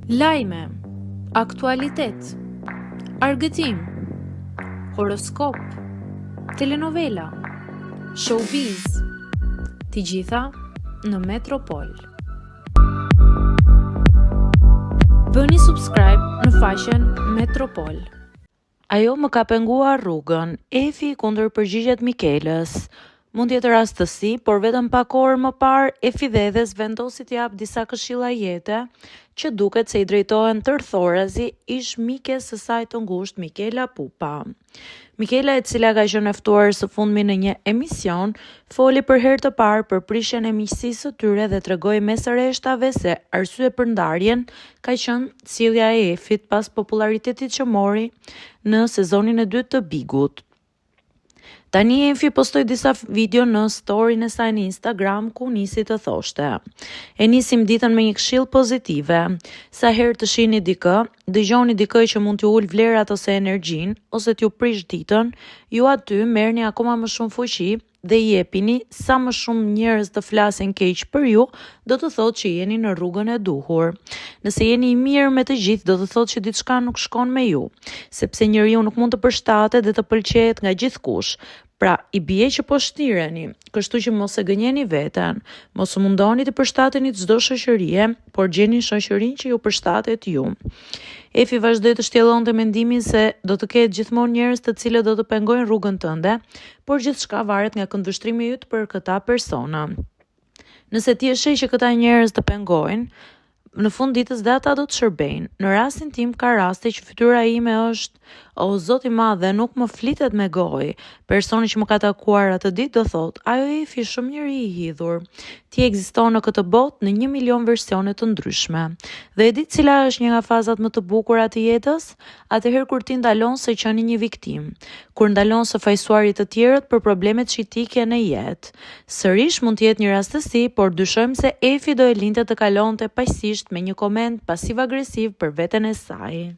Lajme, aktualitet, argëtim, horoskop, telenovela, showbiz, të gjitha në Metropol. Bëni subscribe në faqen Metropol. Ajo më ka penguar rrugën, Efi kundër përgjigjet Mikelës. Mund jetë rastësi, por vetëm pak orë më parë, Efi Dhedhes vendosi t'i jap disa këshilla jete, që duket se i drejtohen tërthorazi ish mikes së saj të ngushtë Mikela Pupa. Mikela, e cila ka qenë ftuar së fundmi në një emision, foli për herë të parë për prishjen e miqësisë së tyre dhe tregoi me sëreshtave se arsye për ndarjen ka qenë sjellja e Efit pas popularitetit që mori në sezonin e dytë të Bigut. Tani Efi postoi disa video në storyn e saj në Instagram ku nisi të thoshte: "E nisim ditën me një këshill pozitive. Sa herë të shihni dikë, dëgjoni dikë që mund t'ju ul vlerat ose energjinë, ose t'ju prish ditën, ju aty merrni akoma më shumë fuqi dhe i jepini sa më shumë njerëz të flasin keq për ju, do të thotë që jeni në rrugën e duhur. Nëse jeni i mirë me të gjithë, do të thotë që diçka nuk shkon me ju, sepse njeriu nuk mund të përshtatet dhe të pëlqejet nga gjithkush. Pra, i bie që po shtireni, kështu që mos e gënjeni veten, mos u mundoni të përshtateni çdo shoqërie, por gjeni shoqërinë që ju përshtatet ju." Efi vazhdoi të shtjellonte mendimin se do të ketë gjithmonë njerëz të cilët do të pengojnë rrugën tënde, por gjithçka varet nga këndvështrimi yt për këta persona. Nëse ti e sheh që këta njerëz të pengojnë, në fund ditës dhe ata do të shërbejnë. Në rastin tim ka raste që fytyra ime është: "O Zoti i Madh, dhe nuk më flitet me gojë." Personi që më ka takuar atë ditë do thotë: "Ajo Efi shumë njeri i hidhur. Ti ekziston në këtë botë në 1 milion versione të ndryshme. Dhe e di cila është një nga fazat më të bukura të jetës? Atëherë kur ti ndalon se qeni një viktim, kur ndalon së fajsuarit të tjerët për problemet që ti ke në jetë." Sërish mund të jetë një rastësi, por dyshojmë se Efi do e linte të kalonte paqësisht me një koment pasiv agresiv për veten e saj.